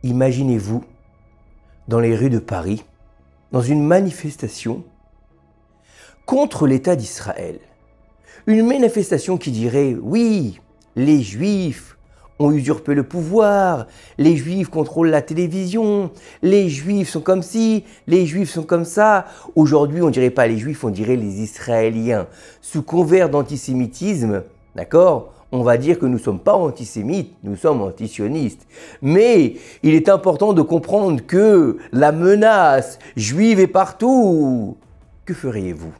Imaginez-vous dans les rues de Paris, dans une manifestation contre l'État d'Israël. Une manifestation qui dirait « Oui, les Juifs ont usurpé le pouvoir, les Juifs contrôlent la télévision, les Juifs sont comme ci, les Juifs sont comme ça. » Aujourd'hui, on ne dirait pas les Juifs, on dirait les Israéliens. Sous couvert d'antisémitisme, d'accord ? On va dire que nous ne sommes pas antisémites, nous sommes antisionistes. Mais il est important de comprendre que la menace juive est partout. Que feriez-vous ?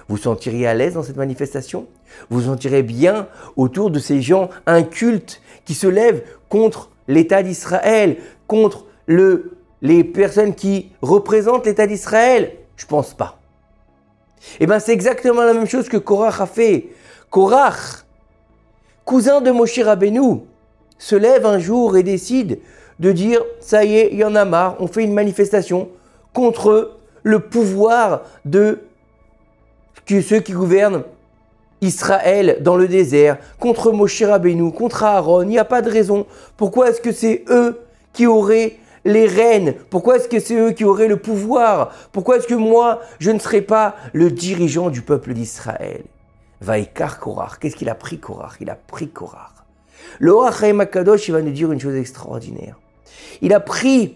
Vous sentiriez à l'aise dans cette manifestation ? Vous vous sentirez bien autour de ces gens incultes qui se lèvent contre l'État d'Israël, contre les personnes qui représentent l'État d'Israël ? Je ne pense pas. Eh bien, c'est exactement la même chose que Korach a fait. Korach, cousin de Moshe Rabbeinu, se lève un jour et décide de dire « ça y est, il y en a marre, on fait une manifestation contre le pouvoir de ceux qui gouvernent Israël dans le désert, contre Moshe Rabbeinu, contre Aaron, il n'y a pas de raison. Pourquoi est-ce que c'est eux qui auraient les rênes? Pourquoi est-ce que c'est eux qui auraient le pouvoir? Pourquoi est-ce que moi, je ne serais pas le dirigeant du peuple d'Israël ?» Vaïkar Korach. Qu'est-ce qu'il a pris Korach? Il a pris Korach. Le Or HaChaim HaKadosh, il va nous dire une chose extraordinaire. Il a pris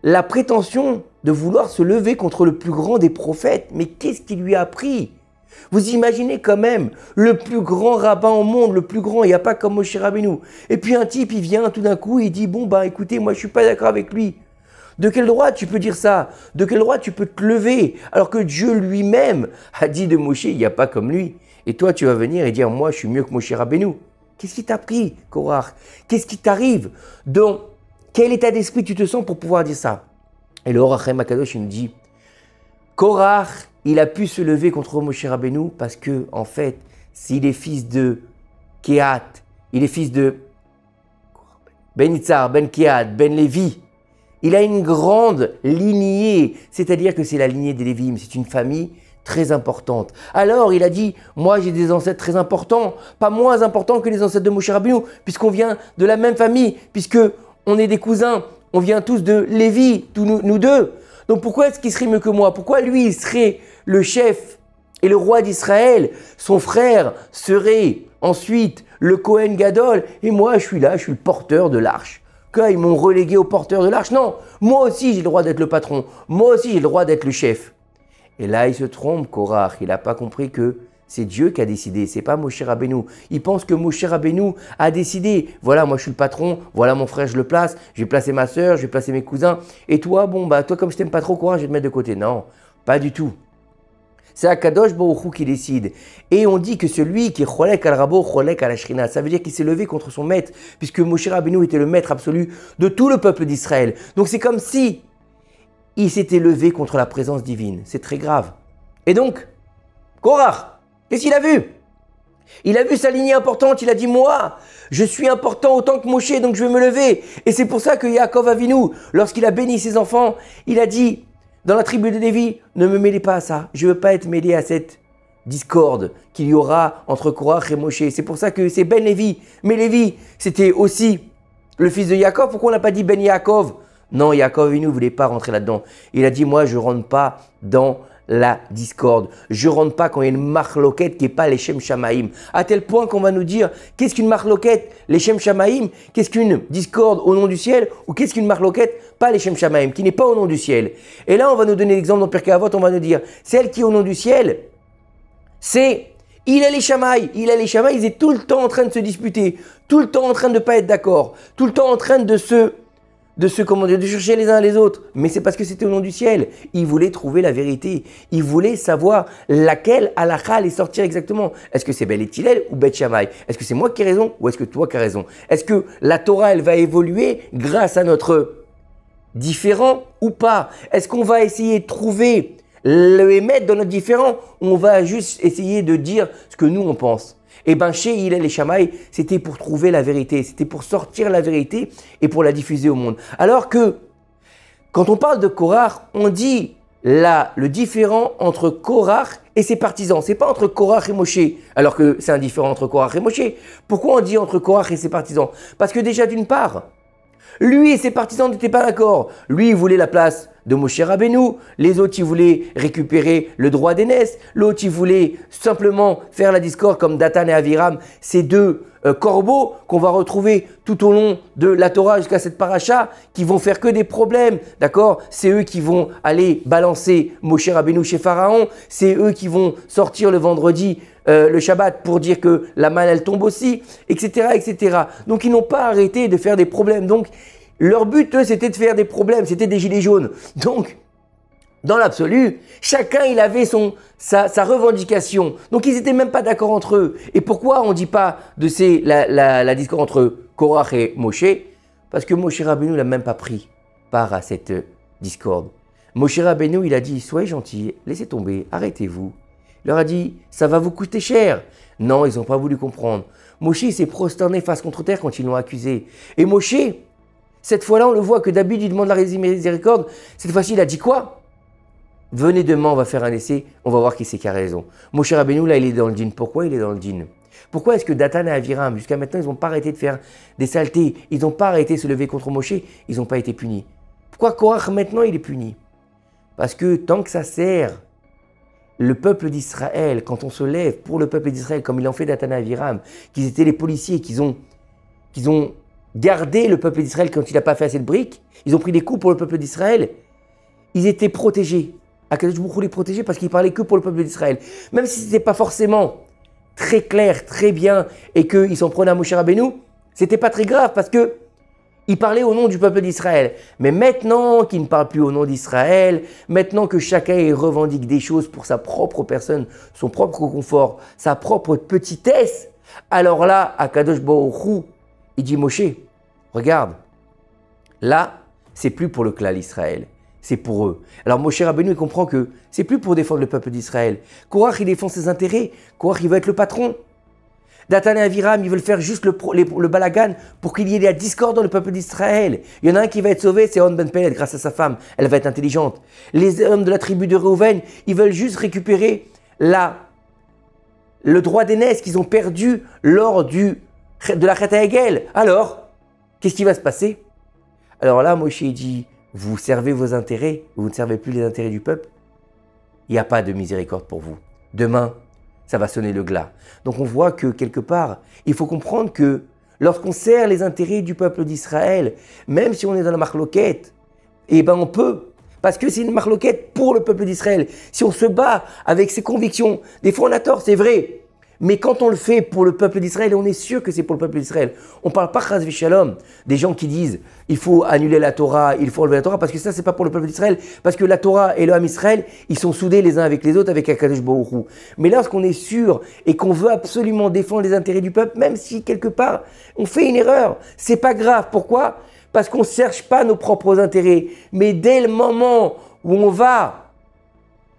la prétention de vouloir se lever contre le plus grand des prophètes. Mais qu'est-ce qu'il lui a appris? Vous imaginez quand même le plus grand rabbin au monde, le plus grand, il n'y a pas comme Moshe Rabbeinu. Et puis un type, il vient tout d'un coup, il dit, bon bah écoutez, moi je ne suis pas d'accord avec lui. De quel droit tu peux dire ça? De quel droit tu peux te lever? Alors que Dieu lui-même a dit de Moshe, il n'y a pas comme lui. Et toi, tu vas venir et dire, moi, je suis mieux que Moshe Rabbeinu. Qu'est-ce qui t'a pris, Korach? Qu'est-ce qui t'arrive? Dans quel état d'esprit tu te sens pour pouvoir dire ça? Et le Or HaChaim HaKadosh, il nous dit, Korach, il a pu se lever contre Moshe Rabbeinu parce que, en fait, s'il est fils de Kehat, il est fils de Ben Yitzhar, Ben Kehat, Ben Lévi, il a une grande lignée, c'est-à-dire que c'est la lignée des Lévim, c'est une famille très importante. Alors, il a dit, moi j'ai des ancêtres très importants, pas moins importants que les ancêtres de Moshe Rabbeinu, puisqu'on vient de la même famille, puisqu'on est des cousins, on vient tous de Lévi, tous nous deux. Donc pourquoi est-ce qu'il serait mieux que moi? Pourquoi lui, il serait le chef et le roi d'Israël? Son frère serait ensuite le Kohen Gadol, et moi je suis là, je suis le porteur de l'arche. Ils m'ont relégué au porteur de l'arche. Non, moi aussi j'ai le droit d'être le patron, moi aussi j'ai le droit d'être le chef. Et là, il se trompe, Korach. Il n'a pas compris que c'est Dieu qui a décidé, c'est pas Moshe Rabbeinu. Il pense que Moshe Rabbeinu a décidé. Voilà, moi je suis le patron, voilà mon frère, je le place, je vais placer ma soeur, je vais placer mes cousins. Et toi, bon, bah toi, comme je t'aime pas trop, Korach, je vais te mettre de côté. Non, pas du tout. C'est Akadosh Baruch Hu qui décide. Et on dit que celui qui est Cholek al Rabo, Cholek al Ashrina, ça veut dire qu'il s'est levé contre son maître, puisque Moshe Rabbeinu était le maître absolu de tout le peuple d'Israël. Donc c'est comme si il s'était levé contre la présence divine. C'est très grave. Et donc, Korach, qu'est-ce qu'il a vu? Il a vu sa lignée importante, il a dit, moi, je suis important autant que Moshe, donc je vais me lever. Et c'est pour ça que Yaakov Avinu, lorsqu'il a béni ses enfants, il a dit, dans la tribu de Lévi, ne me mêlez pas à ça. Je ne veux pas être mêlé à cette discorde qu'il y aura entre Korach et Moshe. C'est pour ça que c'est Ben Lévi. Mais Lévi, c'était aussi le fils de Yaakov. Pourquoi on n'a pas dit Ben Yaakov? Non, Yaakov Avinu ne voulait pas rentrer là-dedans. Il a dit, moi, je ne rentre pas dans la discorde. Je ne rentre pas quand il y a une marloquette qui n'est pas les Shem Shamaïm. À tel point qu'on va nous dire, qu'est-ce qu'une marloquette? Les Shem Shamaïm. Qu'est-ce qu'une discorde au nom du ciel? Ou qu'est-ce qu'une marloquette? Pas les Shem Shamaïm, qui n'est pas au nom du ciel. Et là, on va nous donner l'exemple dans Pirkei Avot, on va nous dire, celle qui est au nom du ciel, c'est Hillel et Shammai. Hillel et Shammai, ils étaient tout le temps en train de se disputer, tout le temps en train de ne pas être d'accord, tout le temps en train de chercher les uns les autres. Mais c'est parce que c'était au nom du ciel. Ils voulaient trouver la vérité. Ils voulaient savoir laquelle halakha allait sortir exactement. Est-ce que c'est Bet Hillel ou Bet Shammai? Est-ce que c'est moi qui ai raison ou est-ce que toi qui as raison? Est-ce que la Torah, elle va évoluer grâce à notre différent ou pas? Est-ce qu'on va essayer de trouver le émettre dans notre différent ou on va juste essayer de dire ce que nous on pense? Et bien chez Hillel et Shammai, c'était pour trouver la vérité, c'était pour sortir la vérité et pour la diffuser au monde. Alors que quand on parle de Korach, on dit là le différent entre Korach et ses partisans. C'est pas entre Korach et Moshe, alors que c'est un différent entre Korach et Moshe. Pourquoi on dit entre Korach et ses partisans? Parce que déjà d'une part, Lui et ses partisans n'étaient pas d'accord. Lui, il voulait la place de Moshe Rabbeinu. Les autres, ils voulaient récupérer le droit d'aînesse. L'autre, il voulait simplement faire la discorde comme Dathan et Aviram, ces deux corbeaux qu'on va retrouver tout au long de la Torah jusqu'à cette paracha, qui vont faire que des problèmes. D'accord? C'est eux qui vont aller balancer Moshe Rabbeinu chez Pharaon. C'est eux qui vont sortir le vendredi le Shabbat pour dire que la manne elle tombe aussi, etc., etc. Donc ils n'ont pas arrêté de faire des problèmes. Donc leur but, eux, c'était de faire des problèmes, c'était des gilets jaunes. Donc, dans l'absolu, chacun il avait sa revendication. Donc ils n'étaient même pas d'accord entre eux. Et pourquoi on ne dit pas de la discorde entre Korach et Moshe? Parce que Moshe Rabbeinu n'a même pas pris part à cette discorde. Moshe Rabbeinu, il a dit, soyez gentils, laissez tomber, arrêtez-vous. Il leur a dit, ça va vous coûter cher. Non, ils n'ont pas voulu comprendre. Moshe s'est prosterné face contre terre quand ils l'ont accusé. Et Moshe, cette fois-là, on le voit que d'habitude, il demande la miséricorde. Cette fois-ci, il a dit quoi? Venez demain, on va faire un essai, on va voir qui c'est qui a raison. Moshe Rabbeinu, là, il est dans le dîn. Pourquoi il est dans le dîn? Pourquoi est-ce que Dathan et Aviram, jusqu'à maintenant, ils n'ont pas arrêté de faire des saletés? Ils n'ont pas arrêté de se lever contre Moshe, ils n'ont pas été punis. Pourquoi Korach, maintenant, il est puni? Parce que tant que ça sert le peuple d'Israël, quand on se lève pour le peuple d'Israël, comme il en fait Dathan et Aviram, qu'ils étaient les policiers, qu'ils ont gardé le peuple d'Israël quand il n'a pas fait assez de briques, ils ont pris des coups pour le peuple d'Israël, ils étaient protégés. Akadosh Baruch Hu les protégeait parce qu'ils parlaient que pour le peuple d'Israël. Même si ce n'était pas forcément très clair, très bien, et qu'ils s'en prenaient à Moshe Rabbeinu, ce n'était pas très grave parce que il parlait au nom du peuple d'Israël. Mais maintenant qu'il ne parle plus au nom d'Israël, maintenant que chacun revendique des choses pour sa propre personne, son propre confort, sa propre petitesse, alors là, Akadosh Baruch Hu, il dit Moshe, regarde, là, c'est plus pour le clan d'Israël, c'est pour eux. Alors Moshe Rabbeinu, il comprend que c'est plus pour défendre le peuple d'Israël. Korach, il défend ses intérêts. Korach, il veut être le patron. Dathan et Aviram, ils veulent faire juste le balagan pour qu'il y ait la discorde dans le peuple d'Israël. Il y en a un qui va être sauvé, c'est On Ben Peled, grâce à sa femme. Elle va être intelligente. Les hommes de la tribu de Reuven, ils veulent juste récupérer le droit d'aînesse qu'ils ont perdu lors de la Chet HaEgel. Alors, qu'est-ce qui va se passer? Alors là, Moshe dit, vous servez vos intérêts, vous ne servez plus les intérêts du peuple. Il n'y a pas de miséricorde pour vous. Demain, ça va sonner le glas. Donc on voit que quelque part, il faut comprendre que lorsqu'on sert les intérêts du peuple d'Israël, même si on est dans la marloquette, eh ben on peut. Parce que c'est une marloquette pour le peuple d'Israël. Si on se bat avec ses convictions, des fois on a tort, c'est vrai. Mais quand on le fait pour le peuple d'Israël, et on est sûr que c'est pour le peuple d'Israël, on ne parle pas chas v'shalom des gens qui disent il faut annuler la Torah, il faut enlever la Torah, parce que ça, c'est pas pour le peuple d'Israël, parce que la Torah et le Ham Israël, ils sont soudés les uns avec les autres, avec Akadosh Baruch Hu. Mais lorsqu'on est sûr et qu'on veut absolument défendre les intérêts du peuple, même si quelque part on fait une erreur, c'est pas grave. Pourquoi? Parce qu'on ne cherche pas nos propres intérêts. Mais dès le moment où on va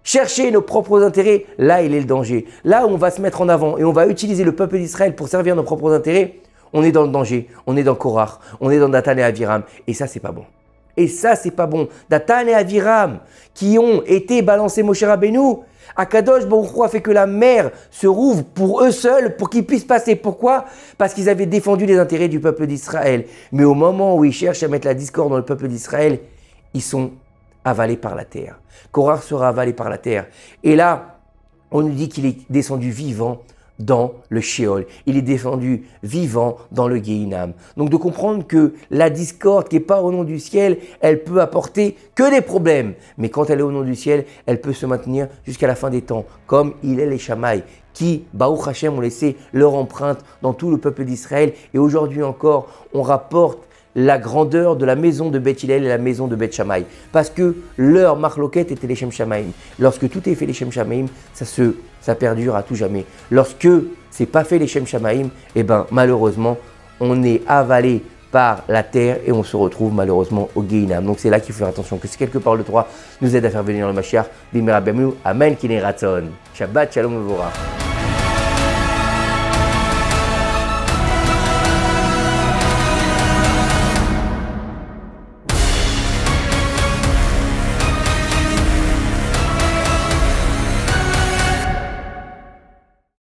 chercher nos propres intérêts, là il est le danger. Là où on va se mettre en avant et on va utiliser le peuple d'Israël pour servir nos propres intérêts, on est dans le danger, on est dans Korach, on est dans Dathan et Aviram. Et ça, c'est pas bon. Et ça, c'est pas bon. Dathan et Aviram, qui ont été balancés Moshe Rabbeinu, Akadosh Baruch Hu a fait que la mer se rouvre pour eux seuls, pour qu'ils puissent passer. Pourquoi? Parce qu'ils avaient défendu les intérêts du peuple d'Israël. Mais au moment où ils cherchent à mettre la discorde dans le peuple d'Israël, ils sont avalé par la terre. Korach sera avalé par la terre. Et là, on nous dit qu'il est descendu vivant dans le Sheol. Il est descendu vivant dans le Gehinam. Donc de comprendre que la discorde qui n'est pas au nom du ciel, elle peut apporter que des problèmes. Mais quand elle est au nom du ciel, elle peut se maintenir jusqu'à la fin des temps. Comme il est les Shamaï, qui, Baruch Hashem, ont laissé leur empreinte dans tout le peuple d'Israël. Et aujourd'hui encore, on rapporte la grandeur de la maison de Beth Hillel et la maison de Beth Shammai. Parce que leur marloquette était les Shem Shamaim. Lorsque tout est fait les Shem Shamaim, ça perdure à tout jamais. Lorsque c'est pas fait les Shem Shamaim, eh ben malheureusement, on est avalé par la terre et on se retrouve malheureusement au Gehinam. Donc c'est là qu'il faut faire attention, que ces quelques paroles de Torah nous aident à faire venir le Mashiach. Bimera Bemou, Amen, Kine Ratzon. Shabbat, Shalom, Mevorach.